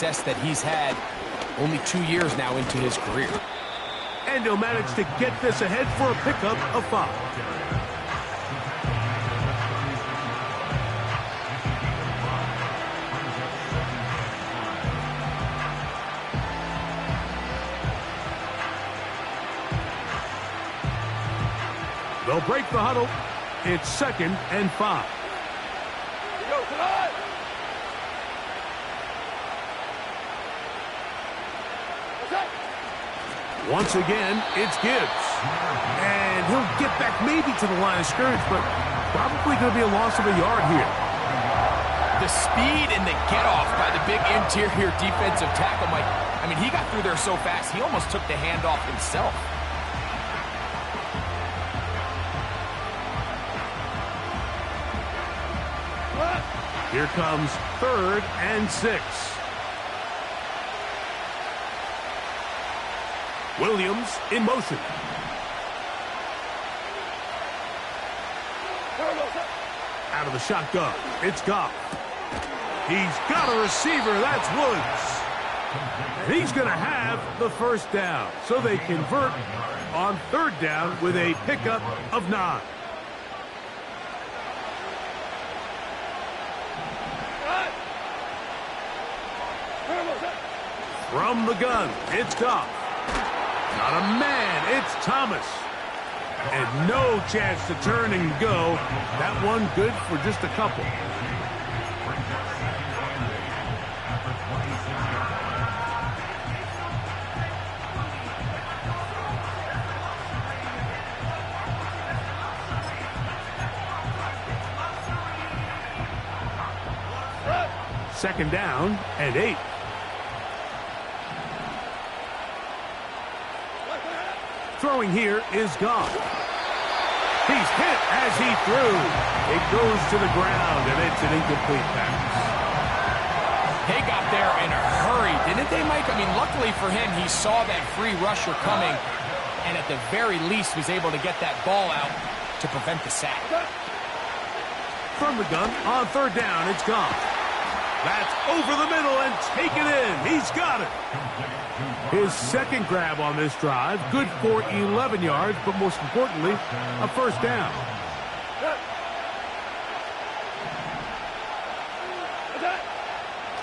success that he's had only 2 years now into his career. And he'll manage to get this ahead for a pickup of 5. They'll break the huddle. It's 2nd and 5. Once again, it's Gibbs. And he'll get back maybe to the line of scrimmage, but probably going to be a loss of a yard here. The speed and the get-off by the big interior defensive tackle, Mike. I mean, he got through there so fast, he almost took the handoff himself. Here comes 3rd and 6. Williams in motion. Out of the shotgun, it's Goff. He's got a receiver, that's Woods. And he's going to have the first down. So they convert on 3rd down with a pickup of 9. From the gun, it's Goff. Not a man, it's Thomas. And no chance to turn and go. That one good for just a couple. Second down and 8. Throwing here is Goff. He's hit as he threw. It goes to the ground, and it's an incomplete pass. They got there in a hurry, didn't they, Mike? I mean, luckily for him, he saw that free rusher coming, and at the very least was able to get that ball out to prevent the sack. From the gun, on 3rd down, it's Goff. That's over the middle and taken in. He's got it. His 2nd grab on this drive, good for 11 yards, but most importantly, a first down.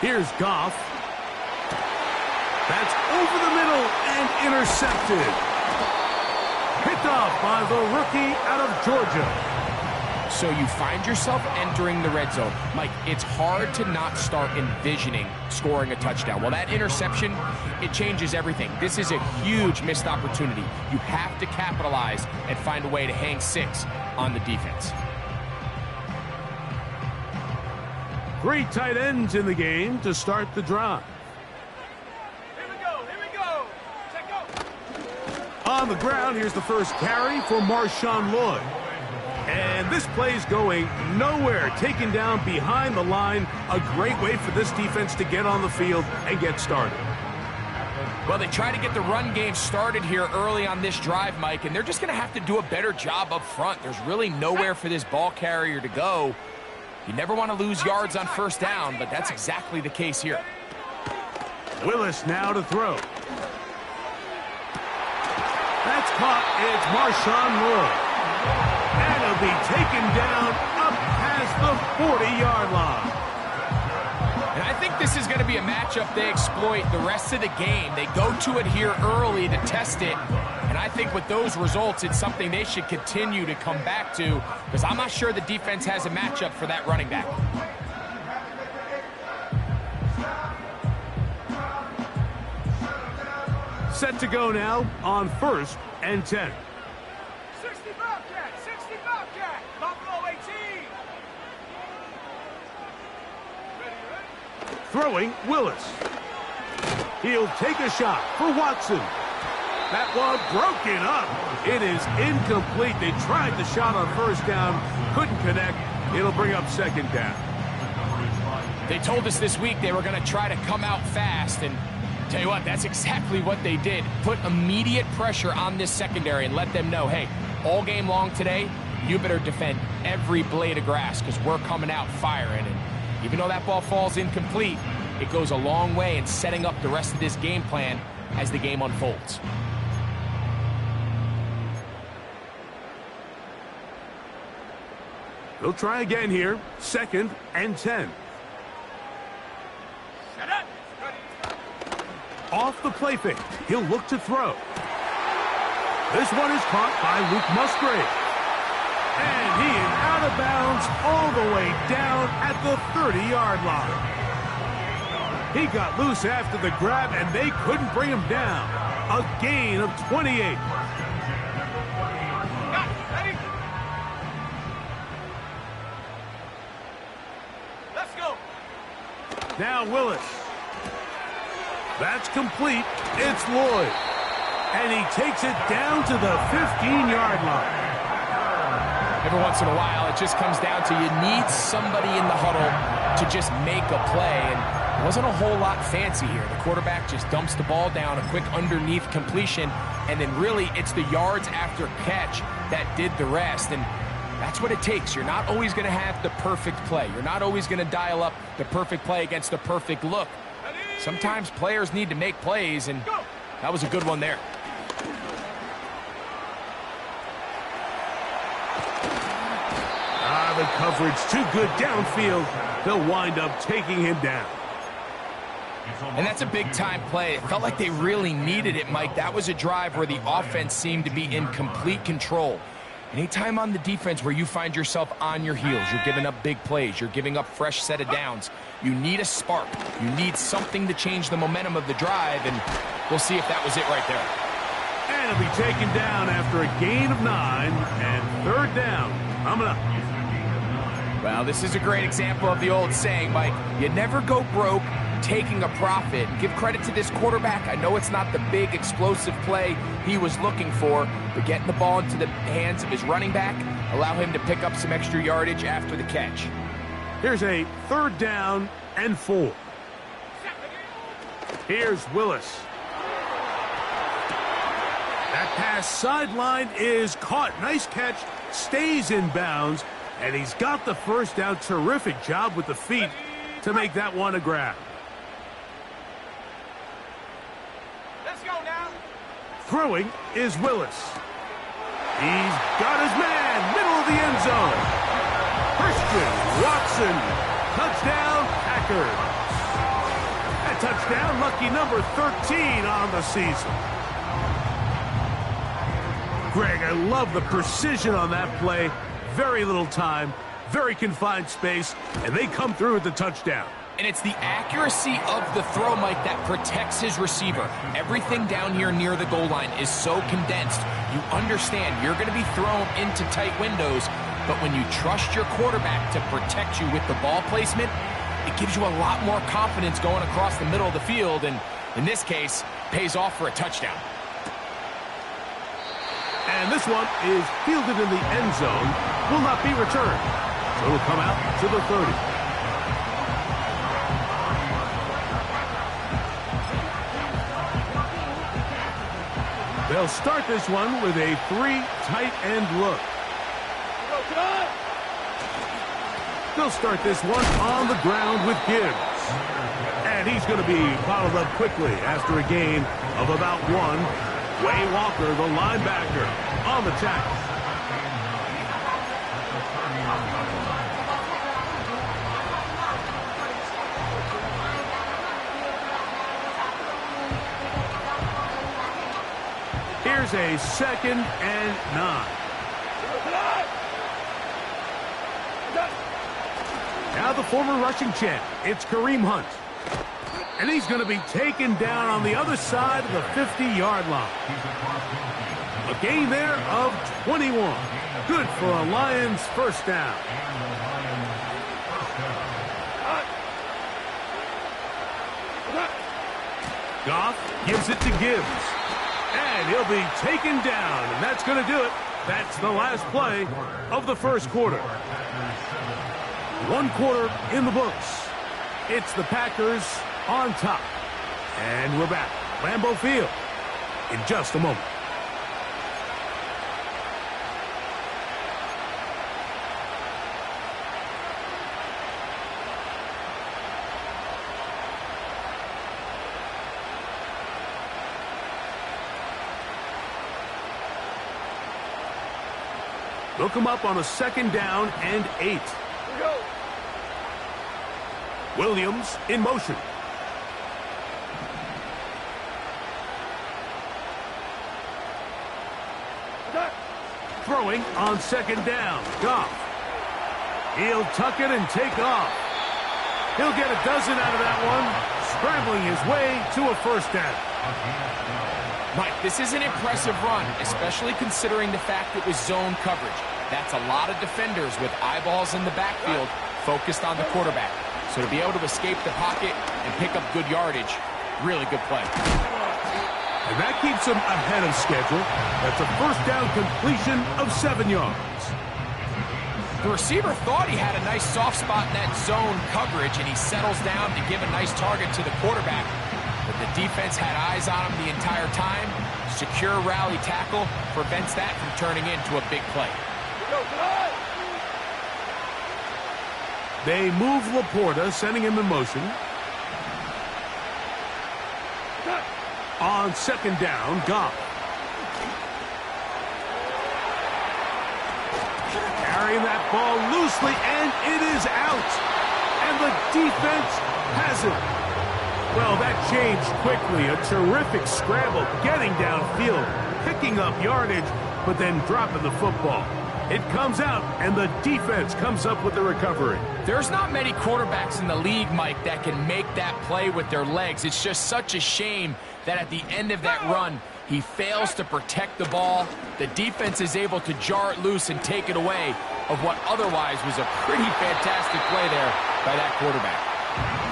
Here's Goff. That's over the middle and intercepted. Picked off by the rookie out of Georgia. So you find yourself entering the red zone. Mike, it's hard to not start envisioning scoring a touchdown. Well, that interception, it changes everything. This is a huge missed opportunity. You have to capitalize and find a way to hang 6 on the defense. 3 tight ends in the game to start the drive. Here we go. Check go. On the ground, here's the first carry for Marshawn Lloyd. And this play's going nowhere, taken down behind the line. A great way for this defense to get on the field and get started. Well, they try to get the run game started here early on this drive, Mike, and they're just going to have to do a better job up front. There's really nowhere for this ball carrier to go. You never want to lose yards on first down, but that's exactly the case here. Willis now to throw. That's caught. It's Marshawn Lloyd. And he'll be taken down up past the 40-yard line. And I think this is going to be a matchup they exploit the rest of the game. They go to it here early to test it. And I think with those results, it's something they should continue to come back to, because I'm not sure the defense has a matchup for that running back. Set to go now on 1st and 10. 60 Bobcat, Buffalo 18. Ready? Throwing Willis. He'll take a shot for Watson. That one broken up. It is incomplete. They tried the shot on first down, couldn't connect. It'll bring up 2nd down. They told us this week they were going to try to come out fast, and tell you what, that's exactly what they did. Put immediate pressure on this secondary and let them know, hey, all game long today, you better defend every blade of grass because we're coming out firing. And even though that ball falls incomplete, It goes a long way in setting up the rest of this game plan as the game unfolds. They'll try again here. 2nd and 10. Set up. Off the play fake. He'll look to throw. This one is caught by Luke Musgrave. And he is out of bounds all the way down at the 30-yard line. He got loose after the grab, and they couldn't bring him down. A gain of 28. Got it. Ready? Let's go. Now Willis. That's complete. It's Lloyd. And he takes it down to the 15-yard line. Every once in a while, it just comes down to you need somebody in the huddle to just make a play. And it wasn't a whole lot fancy here. The quarterback just dumps the ball down, a quick underneath completion, and then really it's the yards after catch that did the rest. And that's what it takes. You're not always going to have the perfect play. You're not always going to dial up the perfect play against the perfect look. Sometimes players need to make plays, and that was a good one there. The coverage too good downfield. They'll wind up taking him down. And that's a big-time play. It felt like they really needed it, Mike. That was a drive where the offense seemed to be in complete control. Anytime on the defense where you find yourself on your heels, you're giving up big plays, you're giving up fresh set of downs, you need a spark. You need something to change the momentum of the drive, and we'll see if that was it right there. And it'll be taken down after a gain of 9 and 3rd down. Coming up. Well, this is a great example of the old saying, Mike, you never go broke taking a profit. Give credit to this quarterback. I know it's not the big explosive play he was looking for, but getting the ball into the hands of his running back, allow him to pick up some extra yardage after the catch. Here's a 3rd down and 4. Here's Willis. That pass sideline is caught. Nice catch. Stays in bounds. And he's got the first down. Terrific job with the feet to make that one a grab. Let's go now. Throwing is Willis. He's got his man. Middle of the end zone. Christian Watson. Touchdown, Packers. A touchdown, lucky number 13 on the season. Greg, I love the precision on that play. Very little time, very confined space, and they come through with the touchdown. And it's the accuracy of the throw, Mike, that protects his receiver. Everything down here near the goal line is so condensed. You understand you're going to be thrown into tight windows, but when you trust your quarterback to protect you with the ball placement, it gives you a lot more confidence going across the middle of the field, and in this case, pays off for a touchdown. And this one is fielded in the end zone, will not be returned. So it'll come out to the 30. They'll start this one with a 3 tight end look. They'll start this one on the ground with Gibbs. And he's going to be bottled up quickly after a gain of about 1. Way Walker, the linebacker, on the tackle. Here's a 2nd and 9. Now the former rushing champ, it's Kareem Hunt. And he's going to be taken down on the other side of the 50-yard line. A gain there of 21. Good for a Lions first down. Goff gives it to Gibbs. And he'll be taken down. And that's going to do it. That's the last play of the first quarter. 1 quarter in the books. It's the Packers on top. And we're back. Lambeau Field in just a moment. Look him up on a 2nd down and 8. Go. Williams in motion. Throwing on 2nd down. Goff. He'll tuck it and take off. He'll get a dozen out of that one, scrambling his way to a 1st down. Mike, this is an impressive run, especially considering the fact it was zone coverage. That's a lot of defenders with eyeballs in the backfield focused on the quarterback. So to be able to escape the pocket and pick up good yardage, really good play. And that keeps him ahead of schedule. That's a 1st down completion of 7 yards. The receiver thought he had a nice soft spot in that zone coverage, and he settles down to give a nice target to the quarterback. But the defense had eyes on him the entire time. Secure rally tackle prevents that from turning into a big play. They move Laporta, sending him in motion. On 2nd down, Goff. Carrying that ball loosely, and it is out. And the defense has it. Well, that changed quickly. A terrific scramble, getting downfield, picking up yardage, but then dropping the football. It comes out, and the defense comes up with the recovery. There's not many quarterbacks in the league, Mike, that can make that play with their legs. It's just such a shame that at the end of that run, he fails to protect the ball. The defense is able to jar it loose and take it away of what otherwise was a pretty fantastic play there by that quarterback.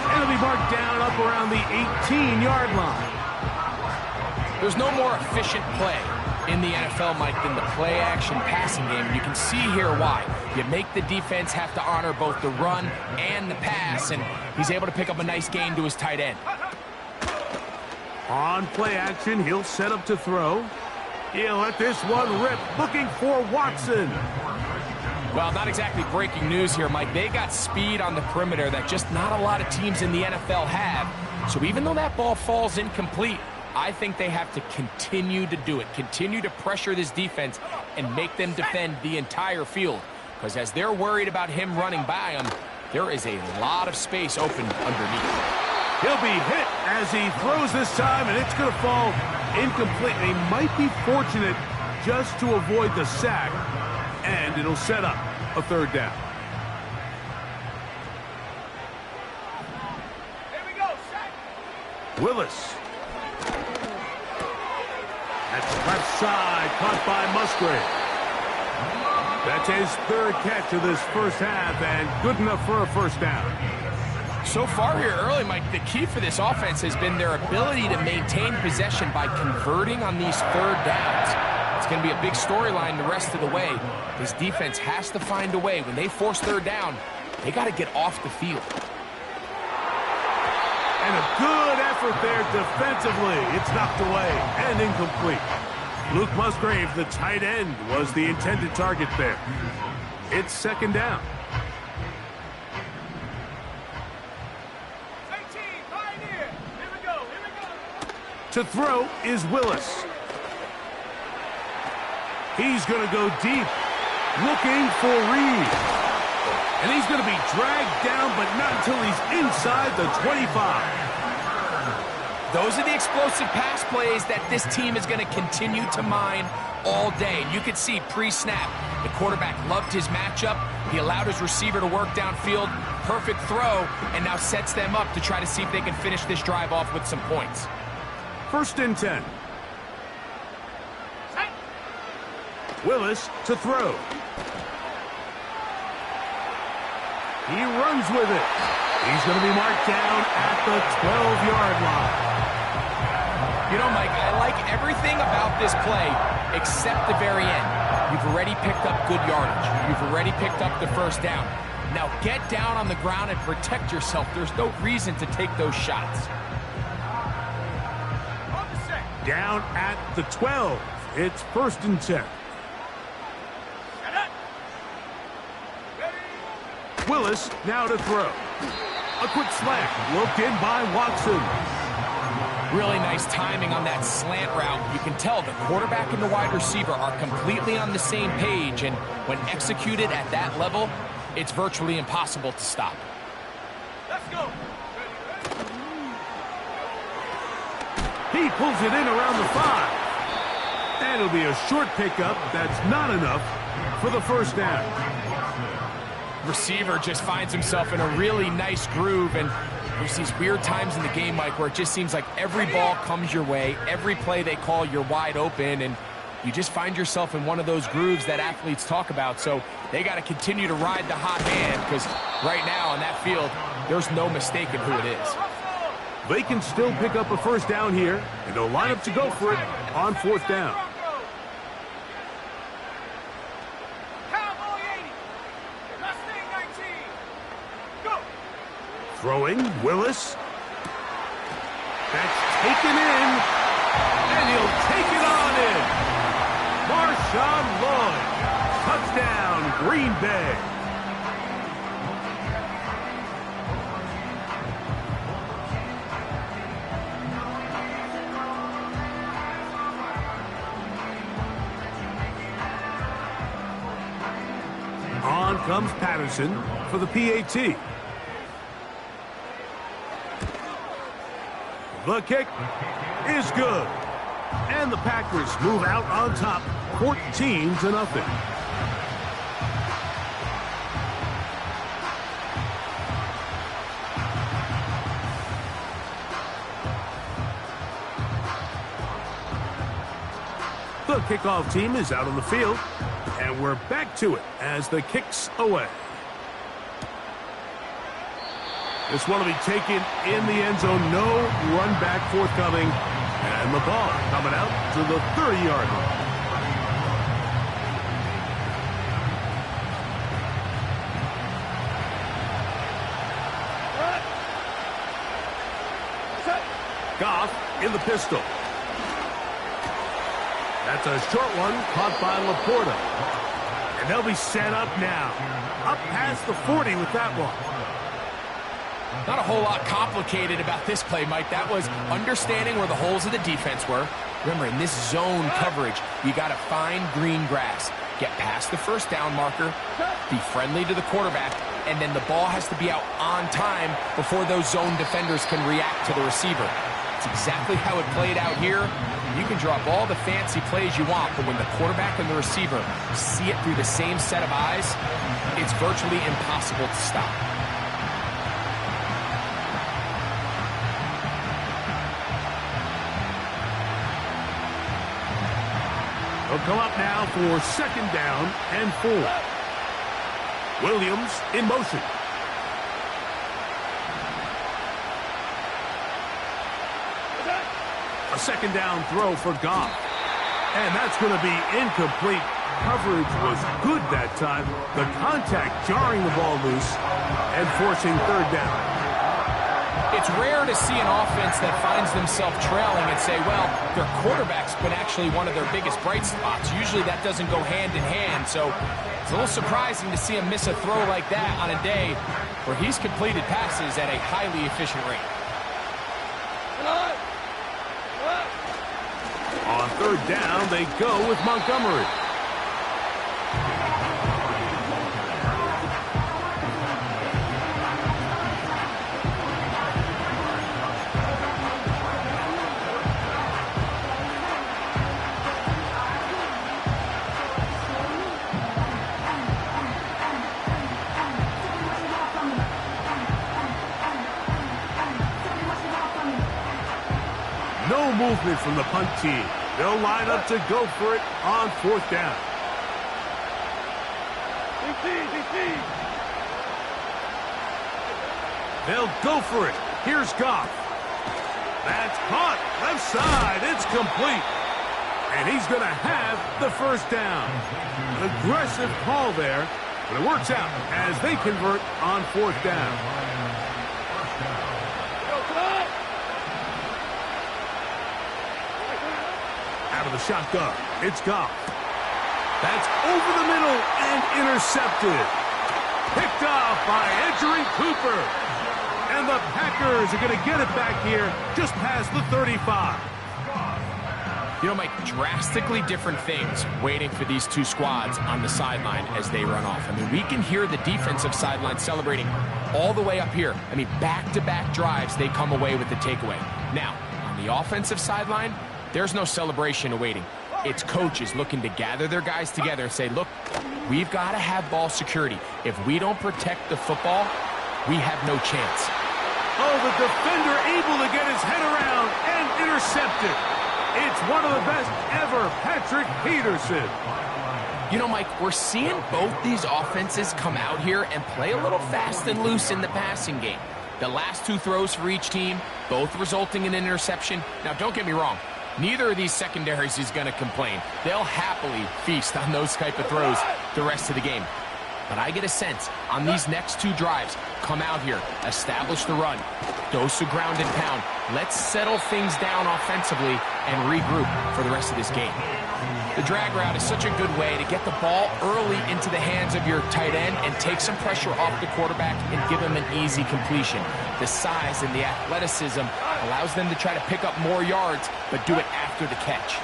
And it'll be marked down up around the 18-yard line. There's no more efficient play in the NFL, Mike, than the play-action passing game. You can see here why. You make the defense have to honor both the run and the pass, and he's able to pick up a nice gain to his tight end. On play action, he'll set up to throw. He'll let this one rip, looking for Watson. Well, not exactly breaking news here, Mike. They got speed on the perimeter that just not a lot of teams in the NFL have. So even though that ball falls incomplete, I think they have to continue to do it. Continue to pressure this defense and make them defend the entire field. Because as they're worried about him running by them, there is a lot of space open underneath. He'll be hit as he throws this time, and it's going to fall incomplete. He might be fortunate just to avoid the sack, and it'll set up a 3rd down. Here we go, sack. Willis. That's left side, caught by Musgrave. That's his 3rd catch of this 1st half, and good enough for a 1st down. So far here early, Mike, the key for this offense has been their ability to maintain possession by converting on these 3rd downs. It's going to be a big storyline the rest of the way. This defense has to find a way. When they force 3rd down, they got to get off the field. And a good effort there defensively. It's knocked away and incomplete. Luke Musgrave, the tight end, was the intended target there. It's 2nd down. To throw is Willis. He's going to go deep, looking for Reed. And he's going to be dragged down, but not until he's inside the 25. Those are the explosive pass plays that this team is going to continue to mine all day. And you could see pre-snap, the quarterback loved his matchup. He allowed his receiver to work downfield. Perfect throw, and now sets them up to try to see if they can finish this drive off with some points. 1st and 10. Willis to throw. He runs with it. He's going to be marked down at the 12-yard line. You know, Mike, I like everything about this play except the very end. You've already picked up good yardage. You've already picked up the 1st down. Now get down on the ground and protect yourself. There's no reason to take those shots. Down at the 12. It's 1st and 10. Willis now to throw. A quick slant. Looked in by Watson. Really nice timing on that slant route. You can tell the quarterback and the wide receiver are completely on the same page, and when executed at that level, it's virtually impossible to stop. Let's go. He pulls it in around the 5. And it'll be a short pickup. That's not enough for the first down. Receiver just finds himself in a really nice groove, and there's these weird times in the game, Mike, where it just seems like every ball comes your way, every play they call, you're wide open, and you just find yourself in one of those grooves that athletes talk about. So they got to continue to ride the hot hand, because right now on that field, there's no mistaking who it is. They can still pick up a first down here, and they'll line up to go for it on 4th down. Cowboy 80. Mustang 19. Go. Throwing, Willis. That's taken in, and he'll take it on in. Marshawn Lloyd. Touchdown, Green Bay. On comes Patterson for the PAT. The kick is good. And the Packers move out on top, 14-0. The kickoff team is out on the field, and we're back to it as the kick's away. This one will be taken in the end zone. No run back forthcoming. And the ball coming out to the 30-yard line. Goff in the pistol. That's a short one caught by Laporta. And they'll be set up now. Up past the 40 with that one. Not a whole lot complicated about this play, Mike. That was understanding where the holes of the defense were. Remember, in this zone coverage, you got to find green grass. Get past the first down marker, be friendly to the quarterback, and then the ball has to be out on time before those zone defenders can react to the receiver. It's exactly how it played out here. You can drop all the fancy plays you want, but when the quarterback and the receiver see it through the same set of eyes, it's virtually impossible to stop. They'll come up now for 2nd down and 4. Williams in motion. A 2nd down throw for Goff. And that's going to be incomplete. Coverage was good that time. The contact jarring the ball loose and forcing 3rd down. It's rare to see an offense that finds themselves trailing and say, well, their quarterback's been actually one of their biggest bright spots. Usually that doesn't go hand in hand, so it's a little surprising to see him miss a throw like that on a day where he's completed passes at a highly efficient rate. On 3rd down, they go with Montgomery. No movement from the punt team. They'll line up to go for it on 4th down. They'll go for it. Here's Goff. That's caught. Left side. It's complete. And he's going to have the 1st down. An aggressive call there, but it works out as they convert on 4th down. Out of the shotgun, it's Goff. That's over the middle and intercepted. Picked off by Edgerrin Cooper. And the Packers are going to get it back here just past the 35. You know, Mike, drastically different things waiting for these two squads on the sideline as they run off. I mean, we can hear the defensive sideline celebrating all the way up here. I mean, back-to-back drives, they come away with the takeaway. Now, on the offensive sideline, there's no celebration awaiting. It's coaches looking to gather their guys together and say, look, we've got to have ball security. If we don't protect the football, we have no chance. Oh, the defender able to get his head around and intercepted. It's one of the best ever, Patrick Peterson. You know, Mike, we're seeing both these offenses come out here and play a little fast and loose in the passing game. The last two throws for each team, both resulting in an interception. Now, don't get me wrong. Neither of these secondaries is going to complain. They'll happily feast on those type of throws the rest of the game. But I get a sense on these next two drives, come out here, establish the run, dose of ground and pound. Let's settle things down offensively and regroup for the rest of this game. The drag route is such a good way to get the ball early into the hands of your tight end and take some pressure off the quarterback and give him an easy completion. The size and the athleticism allows them to try to pick up more yards, but do it after the catch.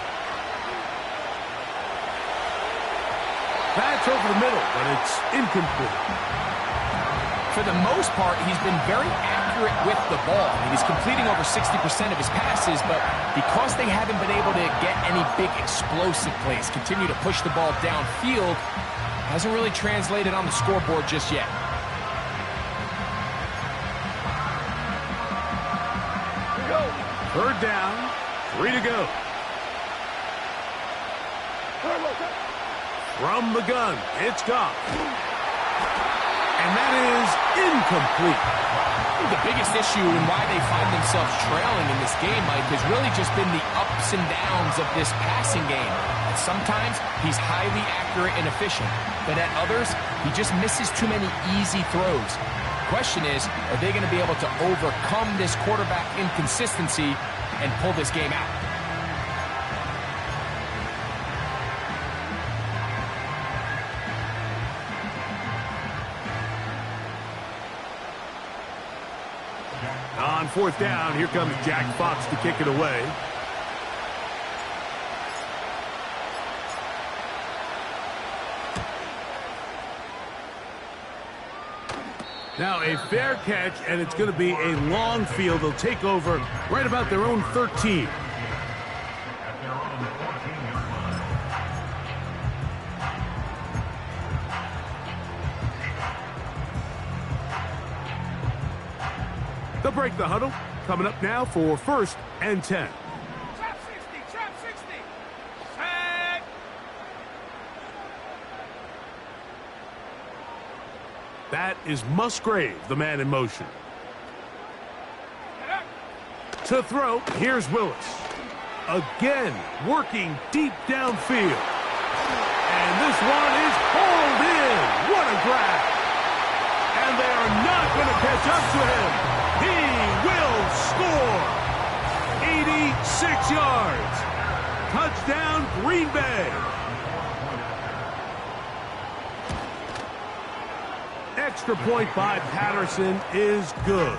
That's over the middle, but it's incomplete. For the most part, he's been very accurate with the ball. I mean, he's completing over 60% of his passes, but because they haven't been able to get any big explosive plays, continue to push the ball downfield, hasn't really translated on the scoreboard just yet. Third down, 3 to go. From the gun, it's Goff. And that is incomplete. The biggest issue and why they find themselves trailing in this game, Mike, has really just been the ups and downs of this passing game. And sometimes he's highly accurate and efficient, but at others, he just misses too many easy throws. The question is, are they going to be able to overcome this quarterback inconsistency and pull this game out? On fourth down, here comes Jack Fox to kick it away. Now a fair catch, and it's going to be a long field. They'll take over right about their own 13. They'll break the huddle. Coming up now for 1st and 10. Trap 60, trap 60. Tag. That is Musgrave, the man in motion. To throw, here's Willis. Again, working deep downfield. And this one is hauled in. What a grab. And they are not going to catch up to him. He will score. 86 yards. Touchdown, Green Bay. Extra point by Patterson is good.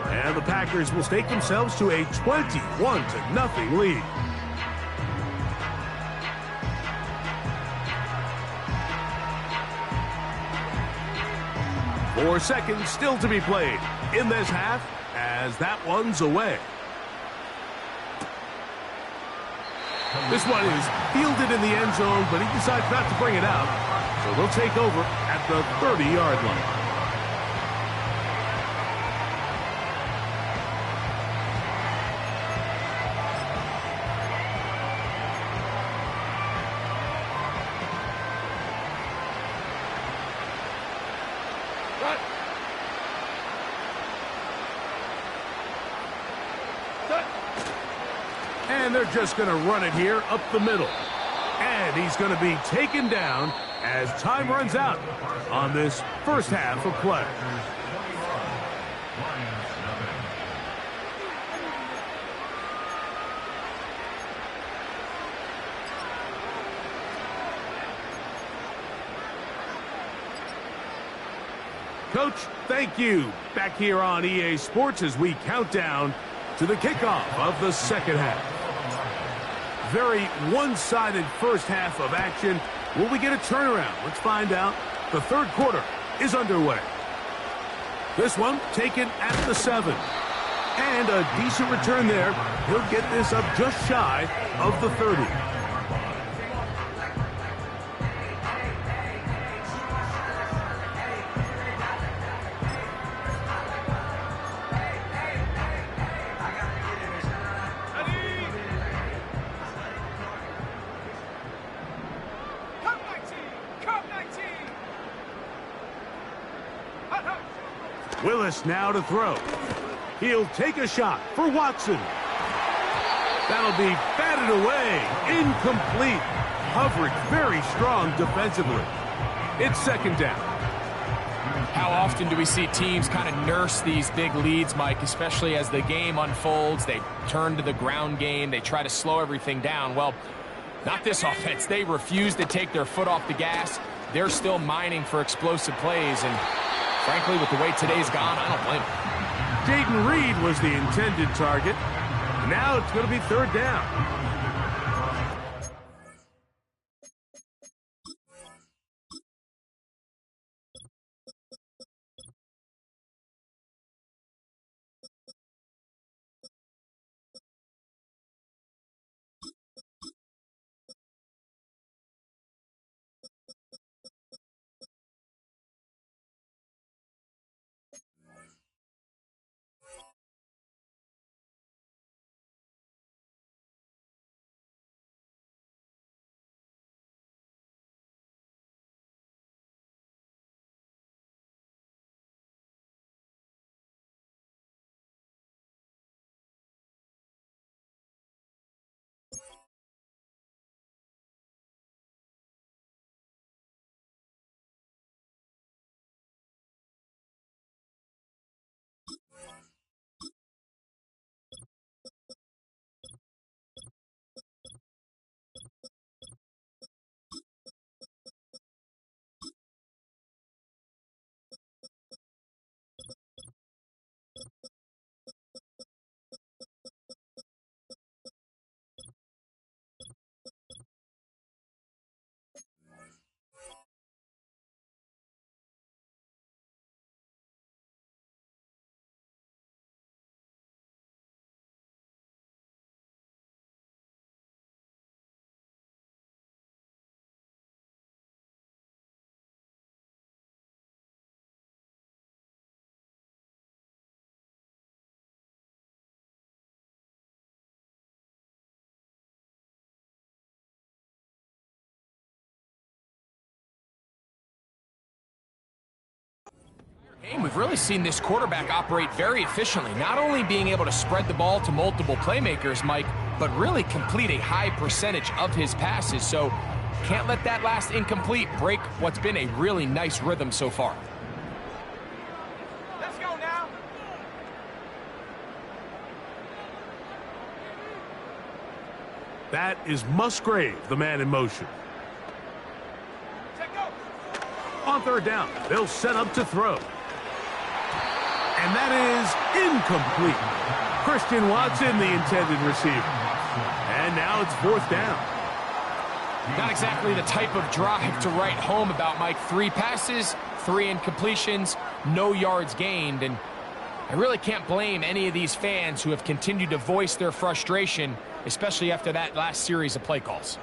And the Packers will stake themselves to a 21-0 lead. Four seconds still to be played in this half as that one's away. This one is fielded in the end zone, but he decides not to bring it out. So they'll take over at the 30-yard line. And they're just going to run it here up the middle. And he's going to be taken down as time runs out on this first half of play. Coach, thank you. Back here on EA Sports as we count down to the kickoff of the second half. Very one-sided first half of action. Will we get a turnaround? Let's find out. The third quarter is underway. This one taken at the 7. And a decent return there. He'll get this up just shy of the 30. Willis now to throw. He'll take a shot for Watson. That'll be batted away. Incomplete. Coverage very strong defensively. It's second down. How often do we see teams kind of nurse these big leads, Mike, especially as the game unfolds? They turn to the ground game. They try to slow everything down. Well, not this offense. They refuse to take their foot off the gas. They're still mining for explosive plays, and frankly, with the way today's gone, I don't blame them. Jaden Reed was the intended target. Now it's going to be third down. We've really seen this quarterback operate very efficiently, not only being able to spread the ball to multiple playmakers, Mike, but really complete a high percentage of his passes. So can't let that last incomplete break what's been a really nice rhythm so far. Let's go now. That is Musgrave, the man in motion. Check go. On third down, they'll set up to throw. And that is incomplete. Christian Watson, the intended receiver. And now it's fourth down. Not exactly the type of drive to write home about, Mike. 3 passes, 3 incompletions, no yards gained. And I really can't blame any of these fans who have continued to voice their frustration, especially after that last series of play calls.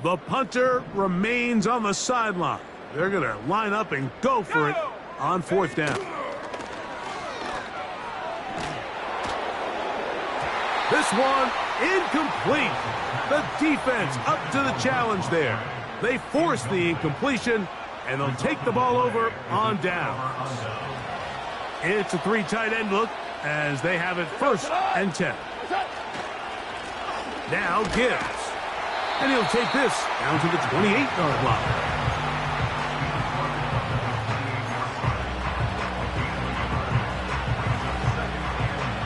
The punter remains on the sideline. They're going to line up and go for it on fourth down. This one incomplete. The defense up to the challenge there. They force the incompletion, and they'll take the ball over on down. It's a 3 tight end look as they have it first and 10. Now Gibbs. And he'll take this down to the 28-yard line.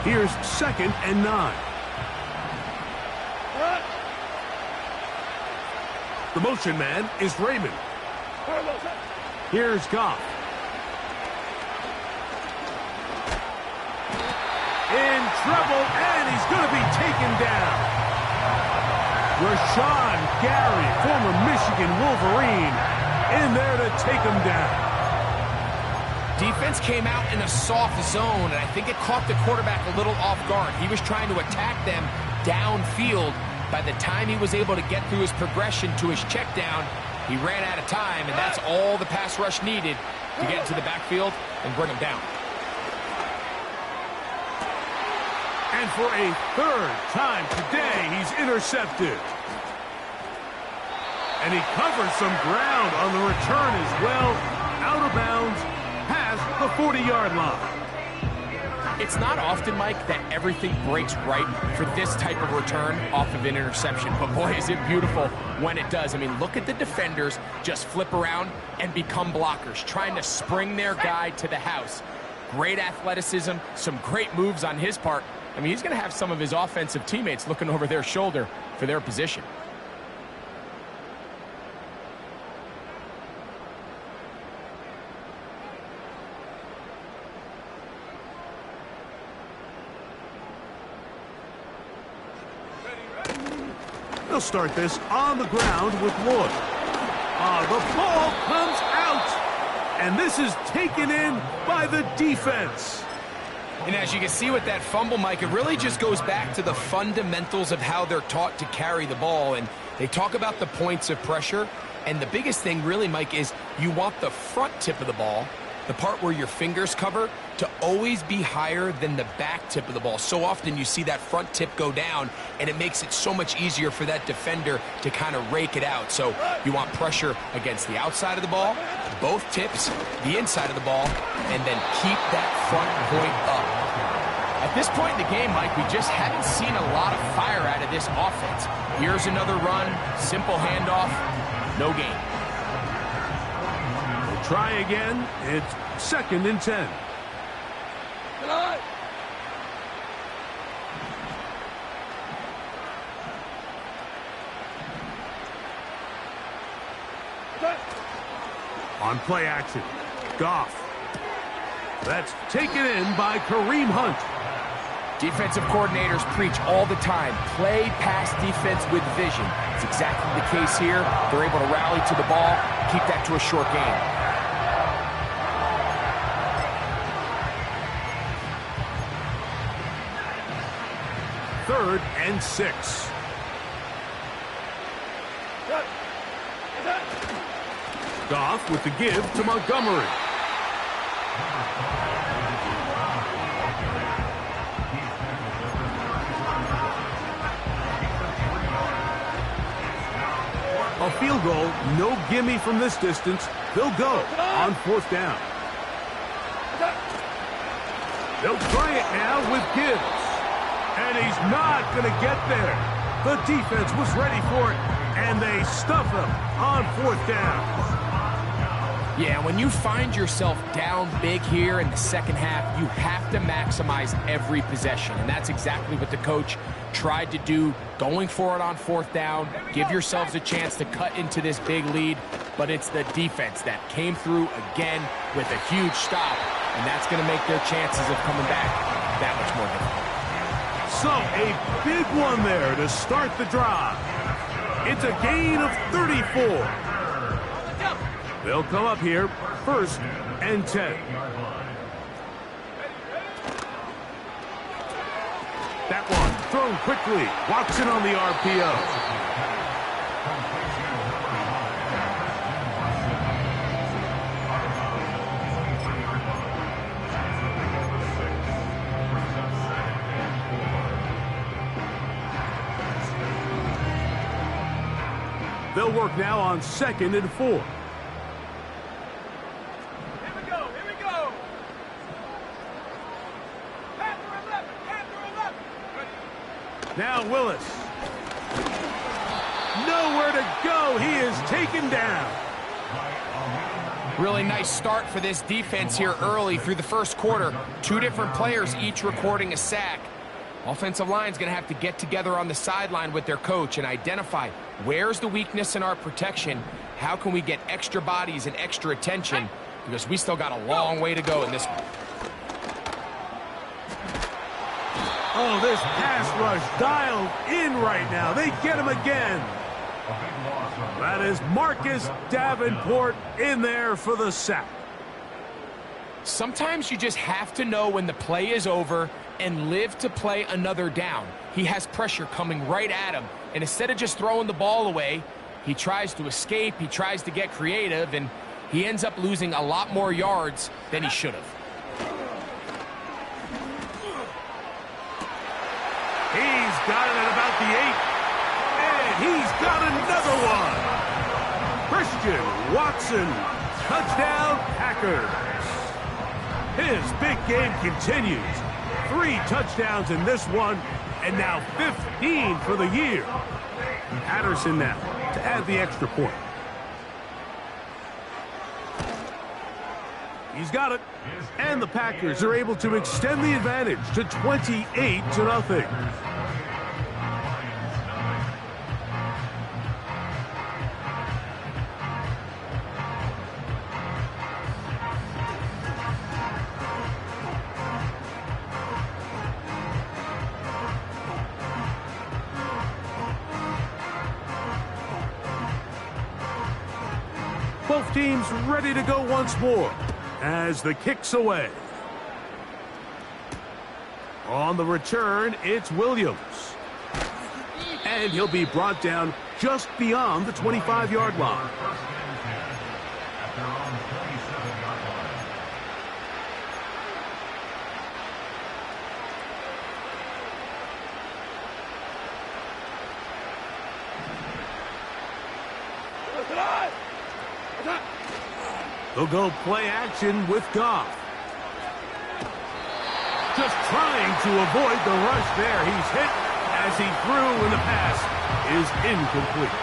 Here's 2nd and 9. The motion man is Raymond. Here's Goff. In trouble, and he's going to be taken down. Rashawn Gary, former Michigan Wolverine, in there to take him down. Defense came out in a soft zone, and I think it caught the quarterback a little off guard. He was trying to attack them downfield. By the time he was able to get through his progression to his check down, he ran out of time, and that's all the pass rush needed to get into the backfield and bring him down. And for a 3rd time today, he's intercepted. And he covers some ground on the return as well, out of bounds, past the 40-yard line. It's not often, Mike, that everything breaks right for this type of return off of an interception. But boy, is it beautiful when it does. I mean, look at the defenders just flip around and become blockers, trying to spring their guy to the house. Great athleticism, some great moves on his part. I mean, he's going to have some of his offensive teammates looking over their shoulder for their position. They'll start this on the ground with Lloyd. The ball comes out, and this is taken in by the defense. And as you can see with that fumble, Mike, it really just goes back to the fundamentals of how they're taught to carry the ball. And they talk about the points of pressure. And the biggest thing really, Mike, is you want the front tip of the ball, the part where your fingers cover, to always be higher than the back tip of the ball. So often you see that front tip go down, and it makes it so much easier for that defender to kind of rake it out. So you want pressure against the outside of the ball, both tips, the inside of the ball, and then keep that front point up. At this point in the game, Mike, we just haven't seen a lot of fire out of this offense. Here's another run, simple handoff, no gain. We'll try again. It's 2nd and 10. On play action, Goff. That's taken in by Kareem Hunt. Defensive coordinators preach all the time, play pass defense with vision. It's exactly the case here. They're able to rally to the ball, keep that to a short game. 3rd and 6. Goff with the give to Montgomery. A field goal, no gimme from this distance. They'll go on 4th down. They'll try it now with Gibbs. And he's not going to get there. The defense was ready for it, and they stuff him on 4th down. Yeah, when you find yourself down big here in the second half, you have to maximize every possession. And that's exactly what the coach tried to do, going for it on 4th down. Give yourselves a chance to cut into this big lead. But it's the defense that came through again with a huge stop. And that's going to make their chances of coming back that much more difficult. So, a big one there to start the drive. It's a gain of 34. They'll come up here, 1st and 10. That one thrown quickly. Watson on the RPO. They'll work now on 2nd and 4. Now Willis. Nowhere to go. He is taken down. Really nice start for this defense here early through the first quarter. Two different players each recording a sack. Offensive line's going to have to get together on the sideline with their coach and identify where's the weakness in our protection. How can we get extra bodies and extra attention? Because we still got a long way to go in this one. Oh, this pass rush dialed in right now. They get him again. That is Marcus Davenport in there for the sack. Sometimes you just have to know when the play is over and live to play another down. He has pressure coming right at him, and instead of just throwing the ball away, he tries to escape, he tries to get creative, and he ends up losing a lot more yards than he should have. He's got it at about the 8. And he's got another one. Christian Watson, touchdown Packers. His big game continues. 3 touchdowns in this one, and now 15 for the year. Patterson now to add the extra point. He's got it. And the Packers are able to extend the advantage to 28-0. Both teams ready to go once more as the kick's away. On the return, it's Williams. And he'll be brought down just beyond the 25-yard line. They'll go play action with Goff. Just trying to avoid the rush there. He's hit as he threw, and the pass is incomplete.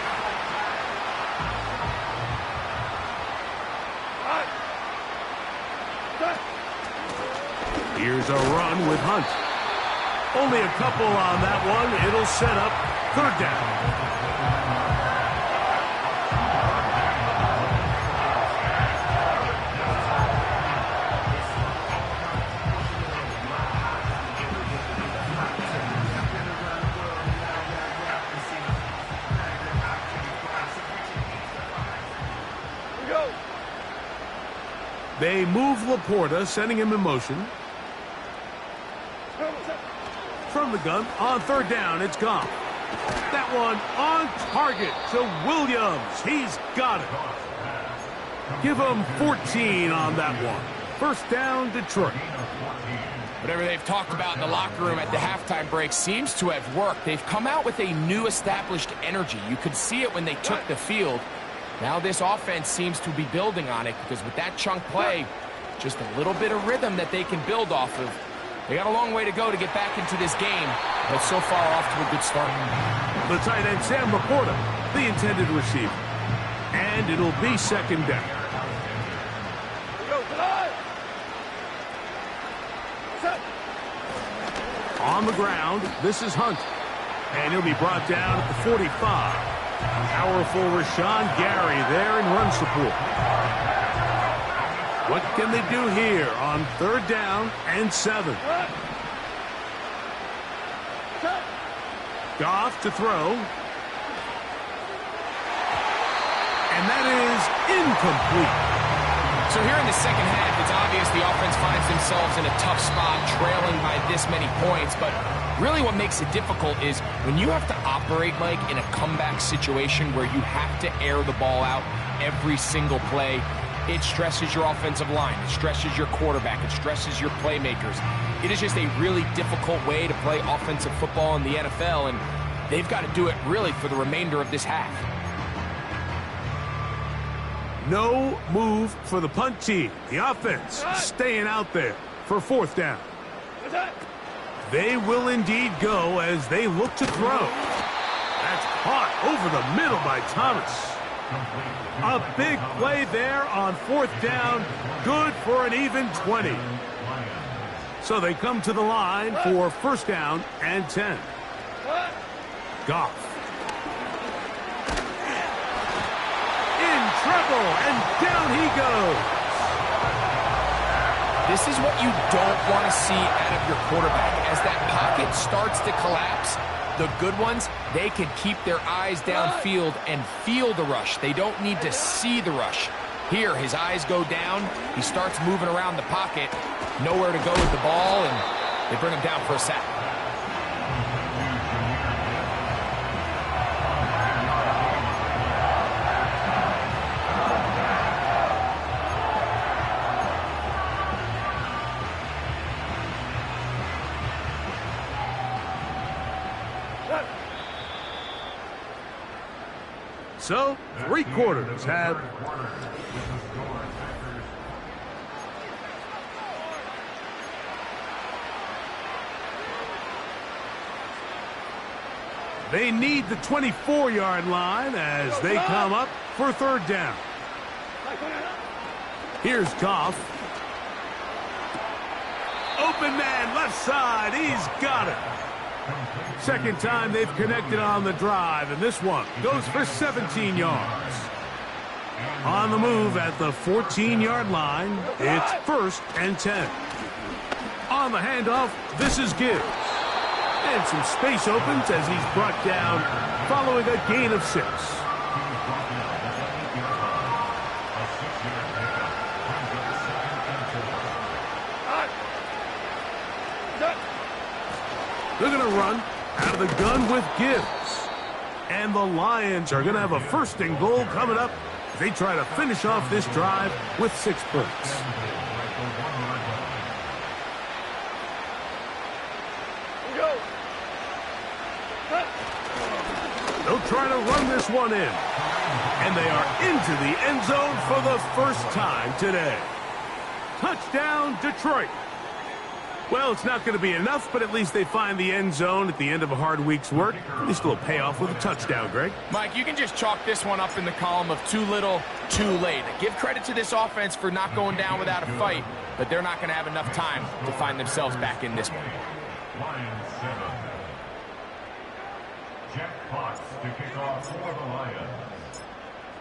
Here's a run with Hunt. Only a couple on that one. It'll set up 3rd down. They move Laporta, sending him in motion. From the gun, on 3rd down, it's gone. That one on target to Williams. He's got it. Give him 14 on that one. 1st down, Detroit. Whatever they've talked about in the locker room at the halftime break seems to have worked. They've come out with a new established energy. You could see it when they took the field. Now this offense seems to be building on it because with that chunk play, just a little bit of rhythm that they can build off of. They got a long way to go to get back into this game, but so far off to a good start. The tight end, Sam Laporta, the intended receiver. And it'll be 2nd down. On the ground, this is Hunt. And he'll be brought down at the 45. Powerful Rashawn Gary there in run support. What can they do here on 3rd down and 7? Goff to throw. And that is incomplete. So here in the second half, it's obvious the offense finds themselves in a tough spot, trailing by this many points, but really what makes it difficult is when you have to operate, Mike, in a comeback situation where you have to air the ball out every single play, it stresses your offensive line, it stresses your quarterback, it stresses your playmakers. It is just a really difficult way to play offensive football in the NFL, and they've got to do it really for the remainder of this half. No move for the punt team. The offense staying out there for 4th down. They will indeed go as they look to throw. That's caught over the middle by Thomas. A big play there on 4th down. Good for an even 20. So they come to the line for 1st down and 10. Goff. In trouble, and down he goes. This is what you don't want to see out of your quarterback. As that pocket starts to collapse, the good ones, they can keep their eyes downfield and feel the rush. They don't need to see the rush. Here, his eyes go down. He starts moving around the pocket. Nowhere to go with the ball, and they bring him down for a sack. So, 3 quarters have... They need the 24-yard line as they come up for 3rd down. Here's Goff. Open man, left side. He's got it. Second time they've connected on the drive, and this one goes for 17 yards. On the move at the 14-yard line, it's 1st and 10. On the handoff, this is Gibbs. And some space opens as he's brought down following a gain of 6. They're going to run out of the gun with Gibbs. And the Lions are going to have a 1st and goal coming up. They try to finish off this drive with 6 points. They'll try to run this one in. And they are into the end zone for the first time today. Touchdown, Detroit. Well, it's not going to be enough, but at least they find the end zone at the end of a hard week's work. At least it'll pay off with a touchdown, Greg. Mike, you can just chalk this one up in the column of too little, too late. Give credit to this offense for not going down without a fight, but they're not going to have enough time to find themselves back in this one. Lions 7. Jack Fox to kick off for the Lions.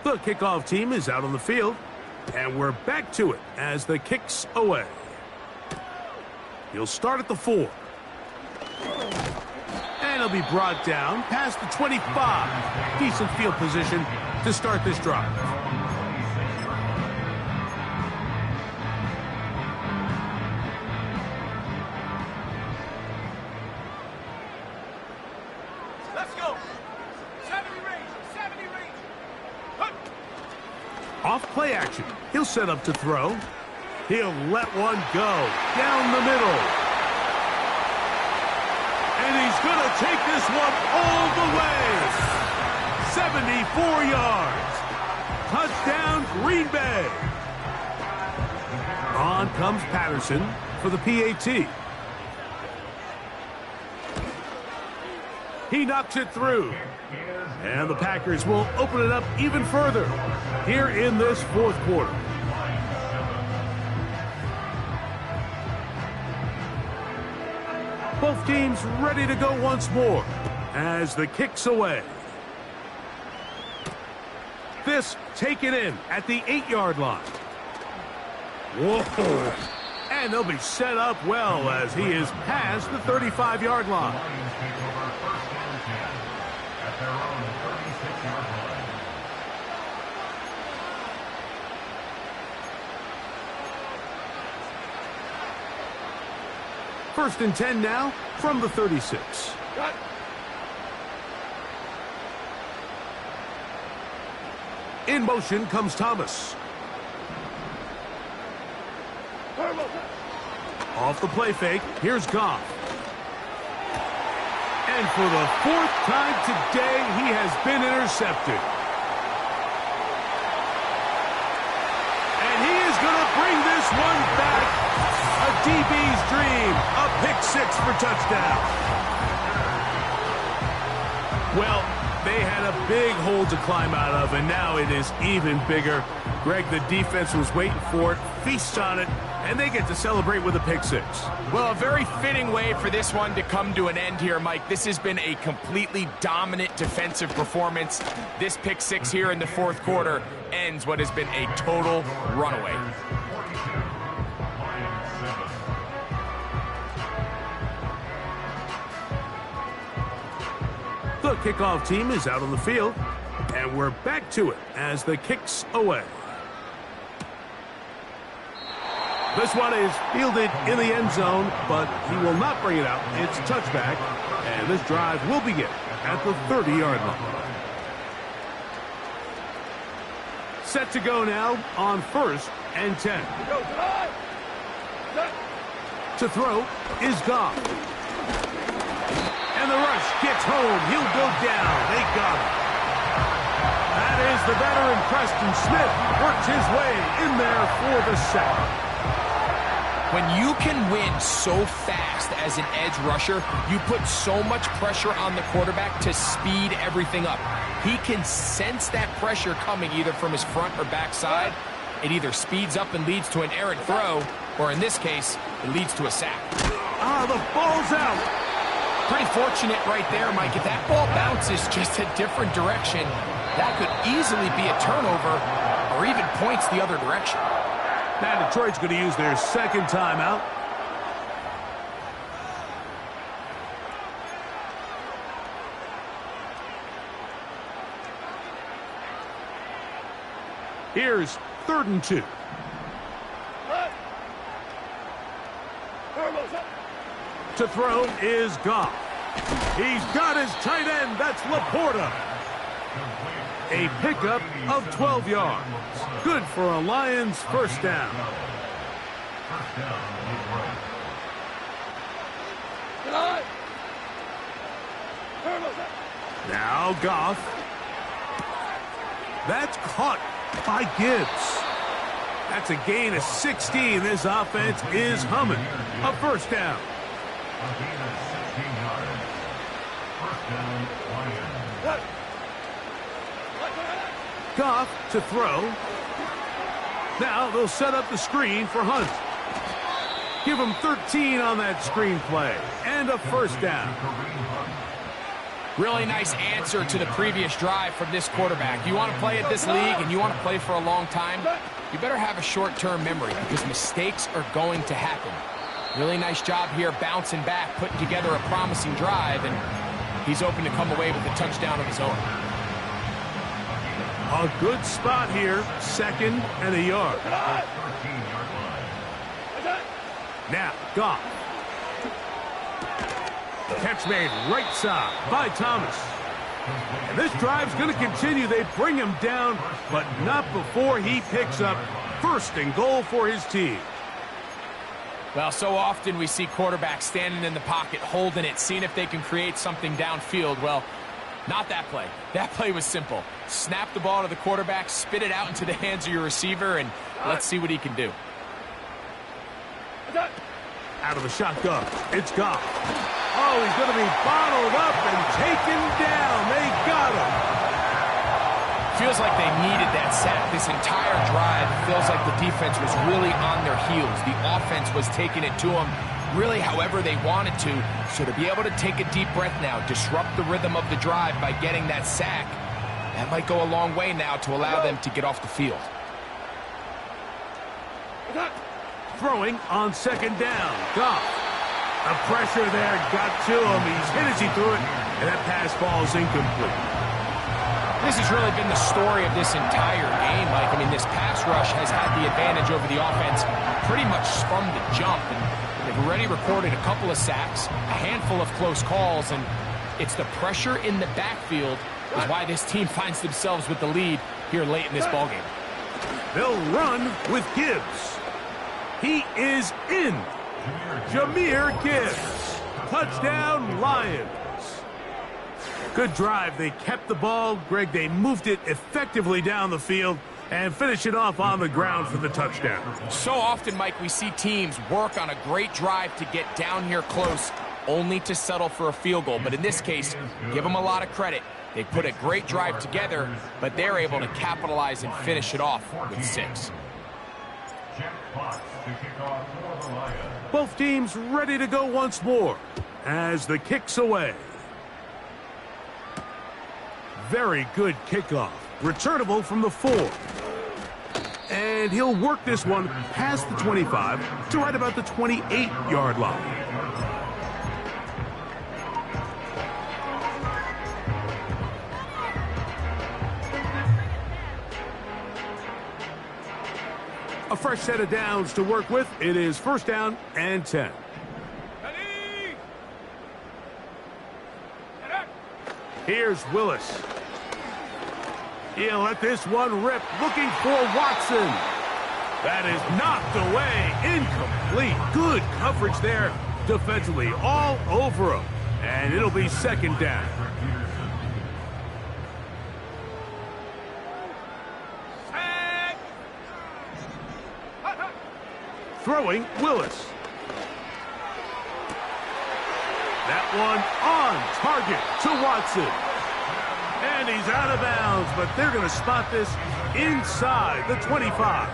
The kickoff team is out on the field, and we're back to it as the kick's away. He'll start at the 4. And he'll be brought down past the 25. Decent field position to start this drive. Let's go. 70 range. 70 range. Hup. Off play action. He'll set up to throw. He'll let one go down the middle. And he's going to take this one all the way. 74 yards. Touchdown, Green Bay. On comes Patterson for the PAT. He knocks it through. And the Packers will open it up even further here in this 4th quarter. Both teams ready to go once more as the kick's away. This taken in at the 8-yard line. Whoa. And they'll be set up well as he is past the 35-yard line. Lions take over 1st and 10 at their own 36-yard line. First and 10 now from the 36. Cut. In motion comes Thomas. Off the play fake, here's Goff. And for the 4th time today, he has been intercepted. And he is going to bring this one back. A DB's dream, a pick 6 for touchdown. Well, They had a big hole to climb out of, and now it is even bigger. Greg, the defense was waiting for it, feasts on it, and they get to celebrate with a pick six. Well, a very fitting way for this one to come to an end here, Mike. This has been a completely dominant defensive performance. This pick six here in the fourth quarter ends what has been a total runaway. The kickoff team is out on the field, and we're back to it as the kick's away. This one is fielded in the end zone, but he will not bring it out. It's touchback, and this drive will begin at the 30-yard line. Set to go now on 1st and 10. To throw is Goff. And the rush gets home. He'll go down. They got him. That is the veteran Preston Smith. Works his way in there for the sack. When you can win so fast as an edge rusher, you put so much pressure on the quarterback to speed everything up. He can sense that pressure coming either from his front or back side. It either speeds up and leads to an errant throw, or in this case, it leads to a sack. The ball's out. Pretty fortunate right there, Mike. If that ball bounces just a different direction, that could easily be a turnover or even points the other direction. Now Detroit's going to use their second timeout. Here's 3rd and 2. To throw is Goff. He's got his tight end. That's Laporta. A pickup of 12 yards. Good for a Lions first down. Now Goff. That's caught by Gibbs. That's a gain of 16. This offense is humming. A first down. Goff to throw. Now they'll set up the screen for Hunt. Give him 13 on that screen play. And a first down. Really nice answer to the previous drive from this quarterback. You want to play at this league and you want to play for a long time, you better have a short-term memory because mistakes are going to happen. Really nice job here bouncing back, putting together a promising drive, and he's open to come away with a touchdown of his own. A good spot here, 2nd and a yard. Now, Goff. Catch made right side by Thomas. And this drive's going to continue. They bring him down, but not before he picks up 1st and goal for his team. Well, so often we see quarterbacks standing in the pocket, holding it, seeing if they can create something downfield. Well, not that play. That play was simple. Snap the ball to the quarterback, spit it out into the hands of your receiver, and let's see what he can do. Out of the shotgun, it's Goff. Oh, he's going to be bottled up and taken down. They got him. Feels like they needed that sack this entire drive. Feels like the defense was really on their heels. The offense was taking it to them really however they wanted to. So to be able to take a deep breath now, disrupt the rhythm of the drive by getting that sack, that might go a long way now to allow them to get off the field. Throwing on 2nd down. Goff. The pressure there got to him. He's hit as he threw it, and that pass ball's incomplete. This has really been the story of this entire game, Mike. I mean, this pass rush has had the advantage over the offense pretty much from the jump. And they've already recorded a couple of sacks, a handful of close calls, and it's the pressure in the backfield is why this team finds themselves with the lead here late in this ballgame. They'll run with Gibbs. He is in. Jahmyr Gibbs. Touchdown, Lions. Good drive. They kept the ball. Greg, they moved it effectively down the field and finish it off on the ground for the touchdown. So often, Mike, we see teams work on a great drive to get down here close, only to settle for a field goal. But in this case, give them a lot of credit. They put a great drive together, but they're able to capitalize and finish it off with 6. Both teams ready to go once more as the kick's away. Very good kickoff. Returnable from the 4. And he'll work this one past the 25 to right about the 28-yard line. A fresh set of downs to work with. It is first down and 10. Here's Willis. He'll let this one rip, looking for Watson. That is knocked away, incomplete. Good coverage there defensively, all over him. And it'll be second down. Throwing, Willis. That one on target to Watson. And he's out of bounds, but they're going to spot this inside the 25.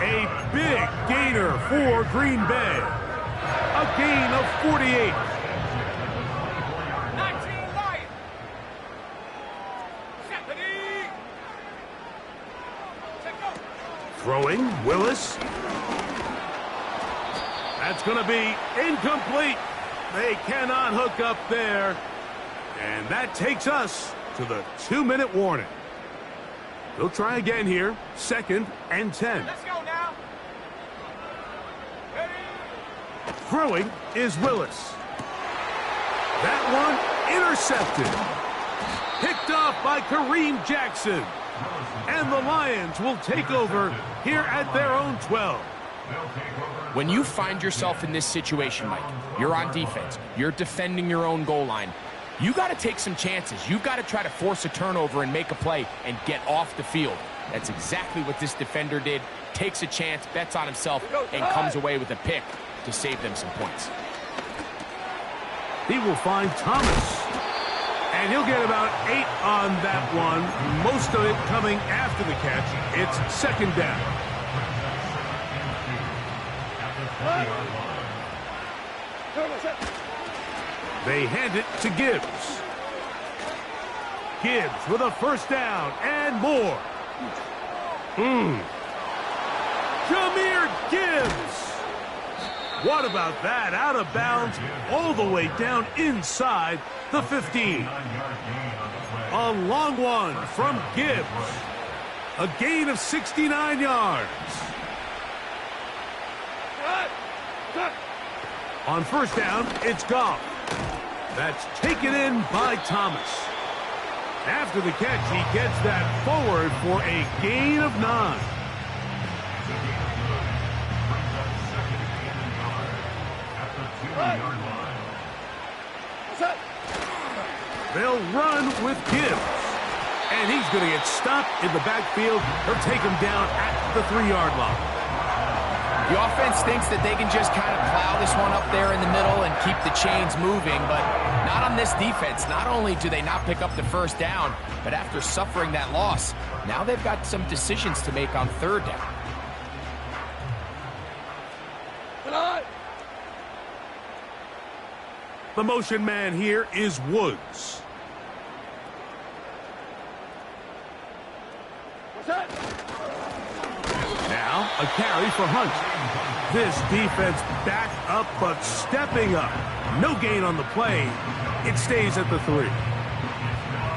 A big gainer for Green Bay. A gain of 48. 19 Lions. Throwing, Willis. That's going to be incomplete. They cannot hook up there. And that takes us to the 2-minute warning. They'll try again here. Second and 10. Let's go now. Ready? Throwing is Willis. That one intercepted. Picked off by Kareem Jackson. And the Lions will take over here at their own 12. When you find yourself in this situation, Mike, you're on defense, you're defending your own goal line, you got to take some chances. You've got to try to force a turnover and make a play and get off the field. That's exactly what this defender did. Takes a chance, bets on himself, and comes away with a pick to save them some points. He will find Thomas. And he'll get about 8 on that one. Most of it coming after the catch. It's second down. They hand it to Gibbs. Gibbs with a first down and more. Jahmyr Gibbs. What about that? Out of bounds all the way down inside the 15. A long one from Gibbs. A gain of 69 yards. On first down, it's Goff. That's taken in by Thomas. After the catch, he gets that forward for a gain of 9. They'll run with Gibbs. And he's going to get stopped in the backfield. They'll take him down at the 3-yard line. The offense thinks that they can just kind of plow this one up there in the middle and keep the chains moving, but not on this defense. Not only do they not pick up the first down, but after suffering that loss, now they've got some decisions to make on third down. The motion man here is Woods. Now a carry for Hunt. This defense back up but stepping up. No gain on the play. It stays at the 3.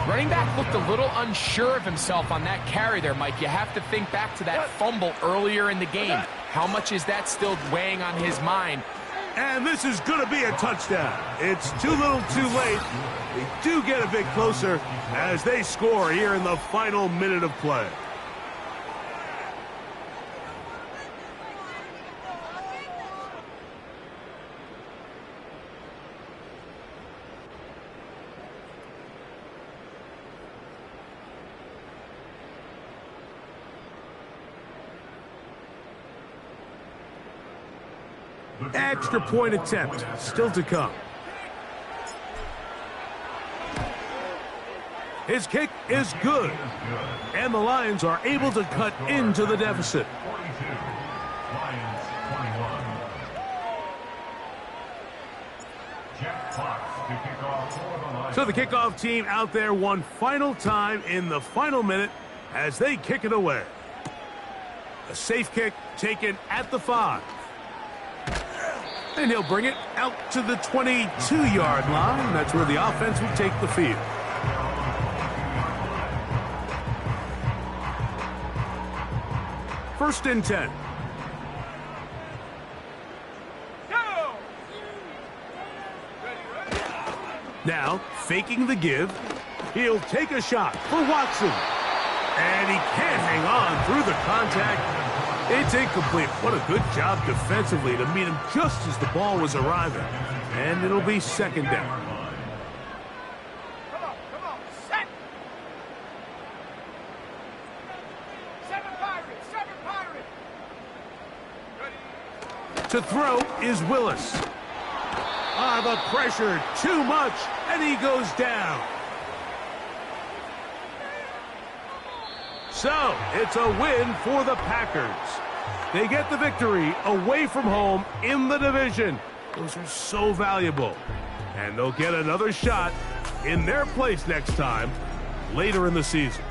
Running back looked a little unsure of himself on that carry there, Mike. You have to think back to that fumble earlier in the game. How much is that still weighing on his mind? And this is going to be a touchdown. It's too little too late. They do get a bit closer as they score here in the final minute of play. Extra point attempt still to come. His kick is good. And the Lions are able to cut into the deficit. 42. Lions 21. Jack Fox to kick off for the Lions. So the kickoff team out there one final time in the final minute as they kick it away. A safe kick taken at the 5. And he'll bring it out to the 22-yard line. That's where the offense will take the field. First and 10. Go! Now, faking the give, he'll take a shot for Watson. And he can't hang on through the contact. It's incomplete. What a good job defensively to meet him just as the ball was arriving. And it'll be second down. Come on, set! 7 Pirates, 7 Pirates! Ready? To throw is Willis. The pressure, too much, and he goes down. So, it's a win for the Packers. They get the victory away from home in the division. Those are so valuable. And they'll get another shot in their place next time, later in the season.